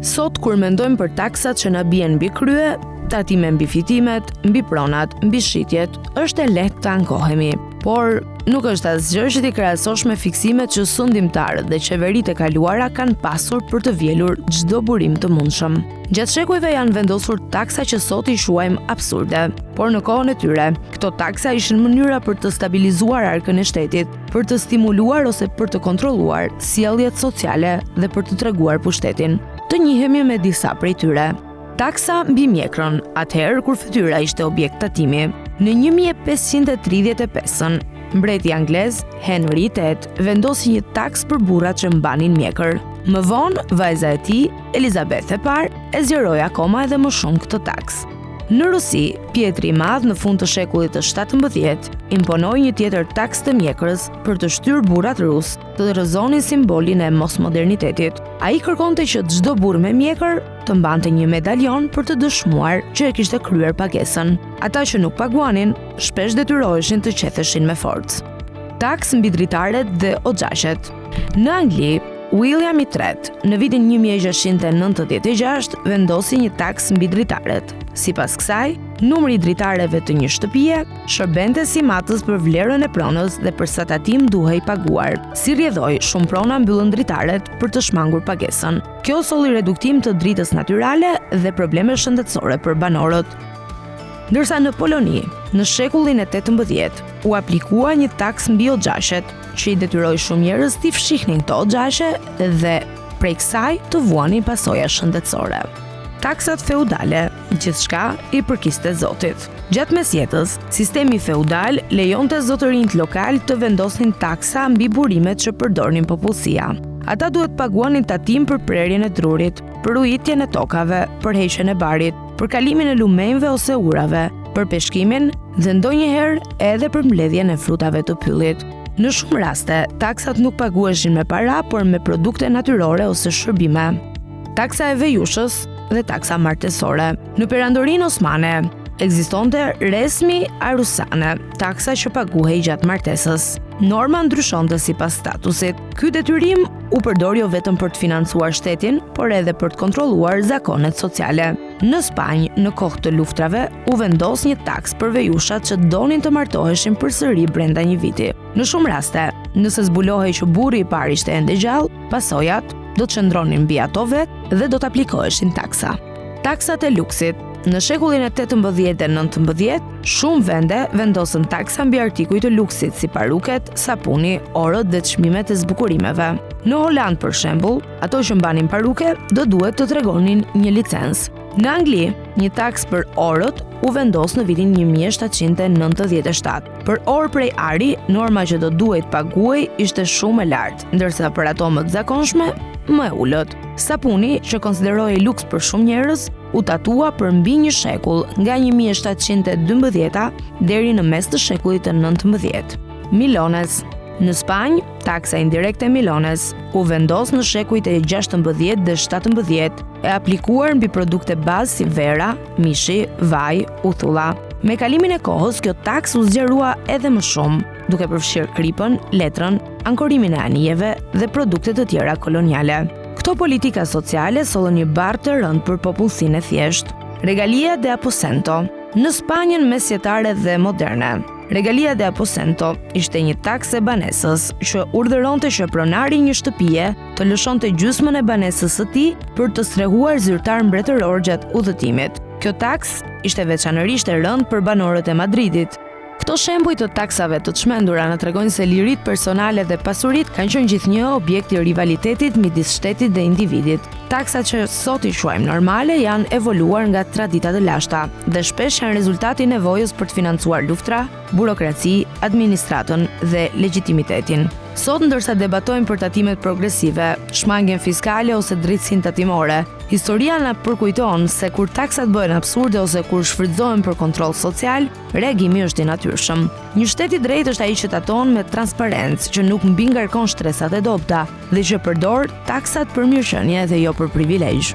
Sot kur mendojmë për taksat që na bien mbi krye, tatime mbi fitimet, mbi pronat, mbi shitjet, është e lehtë të ankohemi. Por nuk është asgjë që t'i krahasosh me fiksimet që sundimtarët dhe qeveritë e kaluara kanë pasur për të vjelur çdo burim të mundshëm. Gjatë shekujve janë vendosur taksa që sot i quajmë absurde, por në kohën e tyre, këto taksa ishin mënyra për të stabilizuar arkën e shtetit, për të stimuluar ose për të kontrolluar sjelljet sociale dhe për të treguar pushtetin. Të njihemi me disa prej tyre. Taksa mbi mjekrën, atëherë kur fytyra ishte objekt tatimi. Në 1535-ën, mbreti anglez Henry VIII vendosi një taks për burrat që mbanin mjekër. Më vonë, vajza e tij, Elizabeth e parë, e zgjeroi akoma edhe më shumë këtë taks. Në Rusi, Pietri i Madh në fund të shekullit të 17 imponoi një tjetër taks të mjekrës për të shtyrë burrat rus të rrëzonin simbolin e mosmodernitetit. Ai kërkonte që çdo burr me mjekër të mbante një medaljon për të dëshmuar që e kishte kryer pagesën. Ata që nuk paguanin, shpesh detyroheshin të qetheshin me forcë. Taks mbi dritaret dhe oxhaqet. Në Angli, William III në vitin 1696 vendosi një taks mbi dritaret. Sipas kësaj, numri i dritareve të një shtëpie shërbente si matës për vlerën e pronës dhe për sa tatim duhej paguar. Si rrjedhoi, shumë prona mbyllën dritaret për të shmangur pagesën. Kjo solli reduktim të dritës natyrale dhe probleme shëndetësore për banorët. Ndërsa në Poloni, në shekullin e 18, u aplikua një taks mbi oxhaqet, që i detyroi shumë njerëz t'i fshihnin këto oxhaqe dhe prej kësaj të vuanin pasoja shëndetësore. Taksat feudale, gjithçka i përkiste zotit. Gjatë mesjetës, sistemi feudal lejonte zotërinjt lokal të vendosin taksa mbi burimet që përdornin popullsia. Ata duhet paguanin tatim për prerjen e drurit, për ujitjen e tokave, për heqjen e barit, për kalimin e lumenjve ose urave, për peshkimin dhe ndonjëherë edhe për mbledhjen e frutave të pyllit. Në shumë raste, taksat nuk paguheshin me para, por me produkte natyrore ose shërbime. Taksa e vejushës dhe taksa martesore. Në perandorinë osmane, ekzistonte resmi arusane, taksa që paguhej gjatë martesës. Norma ndryshonte sipas statusit. Ky detyrim u përdor jo vetëm për të financuar shtetin, por edhe për të kontrolluar zakonet sociale. Në Spanjë, në kohë të luftrave, u vendos një taks për vejushat që donin të martoheshin përsëri brenda një viti. Në shumë raste, nëse zbulohej që burri i parë ishte ende gjallë, pasojat do të qëndronin mbi ato vetë dhe do të aplikoheshin taksa. Taksat e luksit. Në shekullin e 18 dhe 19, shumë vende vendosën taksa mbi artikuj të luksit si paruket, sapuni, orët dhe çmimet e zbukurimeve. Në Holand, për shembull, ato që mbanin paruke do duhet të tregonin një licencë. Në Angli, një taks për orët u vendos në vitin 1797. Për orë prej ari, norma që do duhet paguaj ishte shumë e lartë, ndërsa për ato më të zakonshme, më e ulët. Sapuni, që konsiderohej luks për shumë njerëz, u tatua për mbi një shekull, nga 1712 deri në mes të shekullit të 19. Milones. Në Spanjë, taksa indirekte Milones u vendos në shekujt e 16 dhe 17, e aplikuar mbi produkte bazë si vera, mishi, vaj, uthulla. Me kalimin e kohës, kjo taks u zgjerua edhe më shumë, duke përfshirë kripën, letrën, ankorimin e anijeve dhe produkte të tjera koloniale. Këto politika sociale sollën një barë të rëndë për popullsinë e thjeshtë. Regalia de aposento. Në Spanjën mesjetare dhe moderne, Regalia de aposento ishte një taks e banesës që urdhëronte që pronari i një shtëpie të lëshonte gjysmën e banesës së tij për të strehuar zyrtar mbretëror gjatë udhëtimit. Kjo taks ishte veçanërisht e rëndë për banorët e Madridit. Këto shembuj të taksave të çmendura na tregojnë se lirit personale dhe pasuritë kanë qenë gjithnjë objekt i rivalitetit midis shtetit dhe individit. Taksat që sot i quajmë normale janë evoluar nga tradita të lashta dhe shpesh janë rezultati i nevojës për të financuar luftra, burokraci, administratën dhe legitimitetin. Sot, ndërsa debatojmë për tatimet progresive, shmangjen fiskale ose drejtësinë tatimore, historia na përkujton se kur taksat bëhen absurde ose kur shfrytëzohen për kontroll social, reagimi është i natyrshëm. Një shtet i drejtë është ai që taton me transparencë, që nuk mbi ngarkon shtresat e dobta dhe që përdor taksat për mirëqenie dhe jo për privilegj.